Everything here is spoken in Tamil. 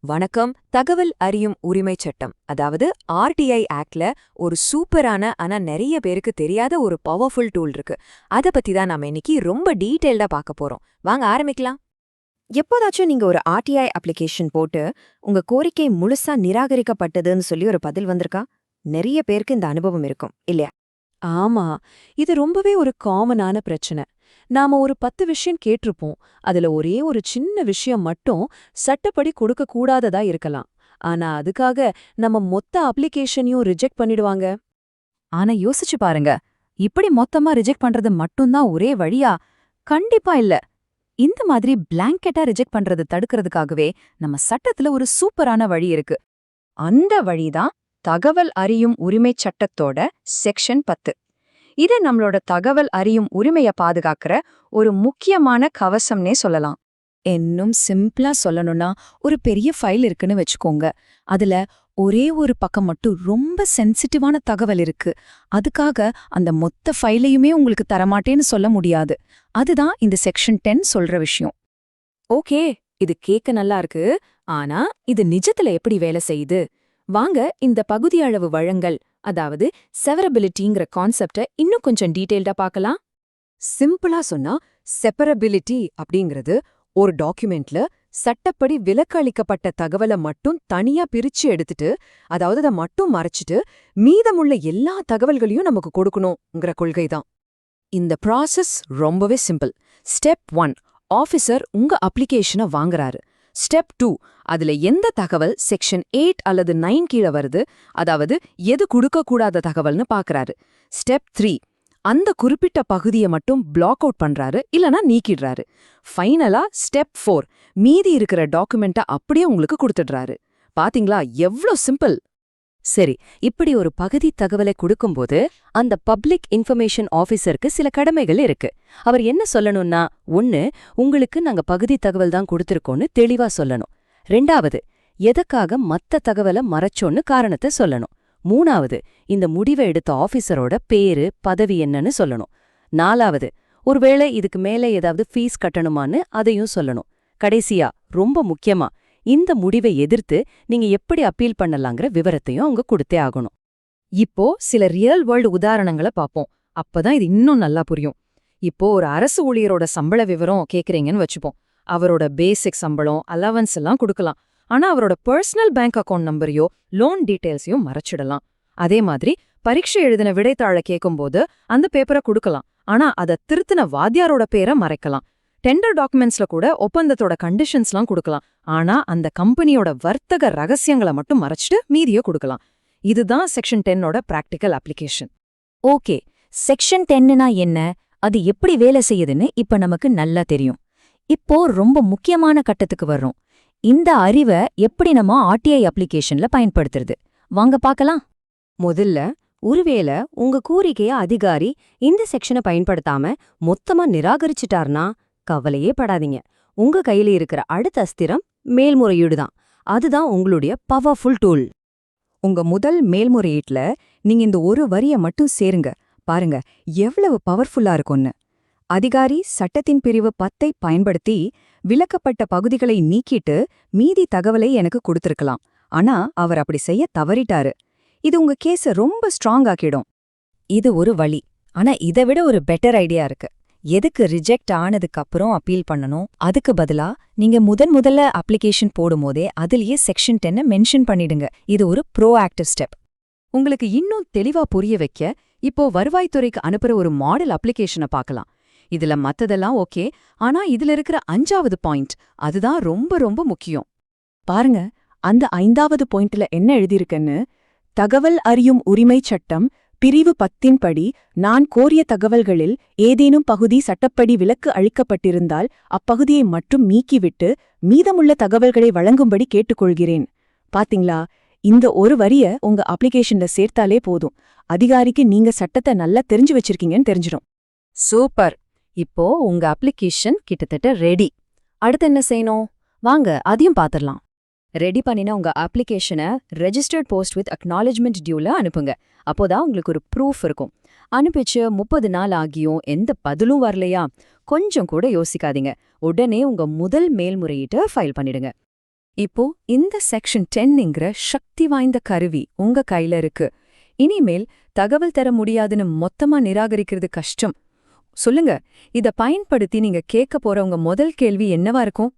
வணக்கம். தகவல் அறியும் உரிமைச் சட்டம், அதாவது ஆர்டிஐ ஆக்ட்ல ஒரு சூப்பரான ஆனா நிறைய பேருக்கு தெரியாத ஒரு பவர்ஃபுல் டூல் இருக்கு. அத பத்தி தான் நாம இன்னைக்கு ரொம்ப டீடைல்டா பார்க்க போறோம். வாங்க ஆரம்பிக்கலாம். எப்போதாச்சும் நீங்க ஒரு ஆர்டிஐ அப்ளிகேஷன் போட்டு உங்க கோரிக்கை முழுசா நிராகரிக்கப்பட்டதுன்னு சொல்லி ஒரு பதில் வந்திருக்கா? நிறைய பேருக்கு இந்த அனுபவம் இருக்கும் இல்லையா? ஆமா, இது ரொம்பவே ஒரு காமனான பிரச்சனை. நாம ஒரு 10 விஷயம் கேட்டிருப்போம். அதுல ஒரே ஒரு சின்ன விஷயம் மட்டும் சட்டப்படி கொடுக்க கூடாததா இருக்கலாம். ஆனா அதுக்காக நம்ம மொத்த அப்ளிகேஷனையும் ரிஜெக்ட் பண்ணிடுவாங்க. ஆனா யோசிச்சு பாருங்க, இப்படி மொத்தமா ரிஜெக்ட் பண்றது மட்டும்தான் ஒரே வழியா? கண்டிப்பா இல்ல. இந்த மாதிரி பிளாங்கெட்டா ரிஜெக்ட் பண்றது தடுக்கிறதுக்காகவே நம்ம சட்டத்துல ஒரு சூப்பரான வழி இருக்கு. அந்த வழிதான் தகவல் அறியும் உரிமைச் சட்டத்தோட செக்ஷன் 10. இது நம்மளோட தகவல் அறியும் உரிமைய பாதுகாக்கிற ஒரு முக்கியமான கவசம்னே சொல்லலாம். இன்னும் சிம்பிளா சொல்லணும்னா, ஒரு பெரிய ஃபைல் இருக்குன்னு வச்சுக்கோங்க. அதுல ஒரே ஒரு பக்கம் மட்டும் ரொம்ப சென்சிட்டிவான தகவல் இருக்கு. அதுக்காக அந்த மொத்த ஃபைலையுமே உங்களுக்கு தரமாட்டேன்னு சொல்ல முடியாது. அதுதான் இந்த செக்ஷன் 10 சொல்ற விஷயம். ஓகே, இது கேக்க நல்லா இருக்கு. ஆனா இது நிஜத்துல எப்படி வேலை செய்யுது? வாங்க இந்த பகுதி அளவு வழங்கல், அதாவது செவரபிலிட்டிங்கிற கான்செப்ட இன்னும் கொஞ்சம் டீடைல்டா பார்க்கலாம். சிம்பிளா சொன்னா, செப்பரபிலிட்டி அப்படிங்கிறது ஒரு டாக்குமெண்ட்ல சட்டப்படி விலக்கு அளிக்கப்பட்ட தகவலை மட்டும் தனியா பிரிச்சு எடுத்துட்டு, அதாவது அதை மட்டும் மறைச்சிட்டு மீதமுள்ள எல்லா தகவல்களையும் நமக்கு கொடுக்கணுங்கிற கொள்கைதான். இந்த ப்ராசஸ் ரொம்பவே சிம்பிள். ஸ்டெப் 1, ஆஃபீசர் உங்க அப்ளிகேஷனை வாங்குறாரு. ஸ்டெப் 2, அதுல எந்த தகவல் செக்ஷன் 8 அல்லது 9 கீழே வருது, அதாவது எது கொடுக்கக்கூடாத தகவல்னு பாக்குறாரு. ஸ்டெப் 3, அந்த குறிப்பிட்ட பகுதியை மட்டும் பிளாக் அவுட் பண்றாரு இல்லனா நீக்கிடுறாரு. ஃபைனலா ஸ்டெப் 4, மீதி இருக்கிற டாக்குமெண்ட்டை அப்படியே உங்களுக்கு கொடுத்துடுறாரு. பாத்தீங்களா எவ்ளோ சிம்பிள்? சரி, இப்படி ஒரு பகுதி தகவலை கொடுக்கும்போது அந்த பப்ளிக் இன்ஃபர்மேஷன் ஆஃபீஸருக்கு சில கடமைகள் இருக்கு. அவர் என்ன சொல்லணும்னா, 1, உங்களுக்கு நாங்க பகுதி தகவல் தான் கொடுத்திருக்கோம்னு தெளிவா சொல்லணும். 2வது, எதுக்காக மத்த தகவலை மறைச்சோன்னு காரணத்தை சொல்லணும். 3வது, இந்த முடிவை எடுத்த ஆஃபீஸரோட பேரு பதவி என்னன்னு சொல்லணும். 4வது, ஒருவேளை இதுக்கு மேலே ஏதாவது ஃபீஸ் கட்டணுமான்னு அதையும் சொல்லணும். கடைசியா, ரொம்ப முக்கியமா, இந்த முடிவை எதிர்த்து நீங்க எப்படி அப்பீல் பண்ணலாங்கிற விவரத்தையும் அவங்க கொடுத்தே ஆகணும். இப்போ சில ரியல் வேர்ல்டு உதாரணங்களை பார்ப்போம். அப்பதான் இது இன்னும் நல்லா புரியும். இப்போ ஒரு அரசு ஊழியரோட சம்பள விவரம் கேக்குறீங்கன்னு வச்சுப்போம். அவரோட பேசிக் சம்பளம், அலவன்ஸ் எல்லாம் கொடுக்கலாம். ஆனா அவரோட பர்சனல் பேங்க் அக்கவுண்ட் நம்பரையோ லோன் டீடைல்ஸையும் மறைச்சிடலாம். அதே மாதிரி பரீட்சை எழுதின விடைத்தாளை கேட்கும்போது அந்த பேப்பரை கொடுக்கலாம். ஆனா அதை திருத்தின வாத்தியாரோட பேரை மறைக்கலாம். டெண்டர் டாக்குமெண்ட்ஸ்ல கூட ஒப்பந்தத்தோட கண்டிஷன்ஸ்லாம் கொடுக்கலாம். ஆனா அந்த கம்பெனியோட வர்த்தக ரகசியங்களை மட்டும் மறைச்சிட்டு மீதியை கொடுக்கலாம். இதுதான் செக்ஷன் 10ஓட பிராக்டிக்கல் அப்ளிகேஷன். ஓகே, செக்ஷன் 10னா என்ன, அது எப்படி வேலை செய்யுதுன்னு இப்ப நமக்கு நல்லா தெரியும். இப்போ ரொம்ப முக்கியமான கட்டத்துக்கு வர்றோம். இந்த அறிவை எப்படி நம்ம ஆர்டிஐ அப்ளிகேஷன்ல பயன்படுத்துறது, வாங்க பார்க்கலாம். முதல்ல, ஒருவேளை உங்க கோரிக்கைய அதிகாரி இந்த செக்ஷனை பயன்படுத்தாம மொத்தமா நிராகரிச்சிட்டார்னா கவலையே படாதீங்க. உங்க கையில இருக்கிற அடுத்த அஸ்திரம் மேல்முறையீடு தான். அதுதான் உங்களுடைய பவர்ஃபுல் டூல். உங்க முதல் மேல்முறையீட்ல நீங்க இந்த ஒரு வரிய மட்டும் சேருங்க. பாருங்க எவ்வளவு பவர்ஃபுல்லா இருக்கும்னு. அதிகாரி சட்டத்தின் பிரிவு 10ஐ பயன்படுத்தி விலக்கப்பட்ட பகுதிகளை நீக்கிட்டு மீதி தகவலை எனக்கு கொடுத்திருக்கலாம். ஆனா அவர் அப்படி செய்ய தவறிட்டாரு. இது உங்க கேஸ ரொம்ப ஸ்ட்ராங் ஆக்கிடும். இது ஒரு வழி. ஆனா இதை விட ஒரு பெட்டர் ஐடியா இருக்கு. எதுக்கு ரிஜெக்ட் ஆனதுக்கு அப்புறம் அப்பீல் பண்ணணும்? அதுக்கு பதிலா நீங்க முதல்ல அப்ளிகேஷன் போடும்போதே அதுலயே செக்ஷன் 10 மென்ஷன் பண்ணிடுங்க. இது ஒரு ப்ரோஆக்டிவ் ஸ்டெப். உங்களுக்கு இன்னும் தெளிவா புரிய வைக்க இப்போ வருவாய்த்துறைக்கு அனுப்புற ஒரு மாடல் அப்ளிகேஷனை பார்க்கலாம். இதுல மத்ததெல்லாம் ஓகே, ஆனா இதுல இருக்கிற 5வது பாயிண்ட், அதுதான் ரொம்ப ரொம்ப முக்கியம். பாருங்க, அந்த 5வது பாயிண்ட்ல என்ன எழுதியிருக்குன்னு. தகவல் அறியும் உரிமைச் சட்டம் பிரிவு 10 படி நான் கோரிய தகவல்களில் ஏதேனும் பகுதி சட்டப்படி விலக்கு அளிக்கப்பட்டிருந்தால் அப்பகுதியை மட்டும் நீக்கிவிட்டு மீதமுள்ள தகவல்களை வழங்கும்படி கேட்டுக்கொள்கிறேன். பாத்தீங்களா, இந்த ஒரு வரிய உங்க அப்ளிகேஷன்ல சேர்த்தாலே போதும். அதிகாரிக்கு நீங்க சட்டத்தை நல்லா தெரிஞ்சு வச்சிருக்கீங்கன்னு தெரிஞ்சிடும். சூப்பர். இப்போ உங்க அப்ளிகேஷன் கிட்டத்தட்ட ரெடி. அடுத்து என்ன செய்யணும், வாங்க அதையும் பாத்திரலாம். ரெடி பண்ணின உங்க அப்ளிகேஷனை ரெஜிஸ்டர்ட் போஸ்ட் வித் அக்னாலஜ்மெண்ட் டியூல அனுப்புங்க. அப்போதான் உங்களுக்கு ஒரு ப்ரூஃப் இருக்கும். அனுப்பிச்சு 30 நாள் ஆகியும் எந்த பதிலும் வரலையா, கொஞ்சம் கூட யோசிக்காதீங்க. உடனே உங்க முதல் மேல்முறையீட்டை ஃபைல் பண்ணிடுங்க. இப்போ இந்த செக்ஷன் 10ங்கிற சக்தி வாய்ந்த கருவி உங்க கையில இருக்கு. இனிமேல் தகவல் தர முடியாதுன்னு மொத்தமா நிராகரிக்கிறது கஷ்டம். சொல்லுங்க, இத பயன்படுத்தி நீங்க கேட்க போற உங்க முதல் கேள்வி என்னவா இருக்கும்?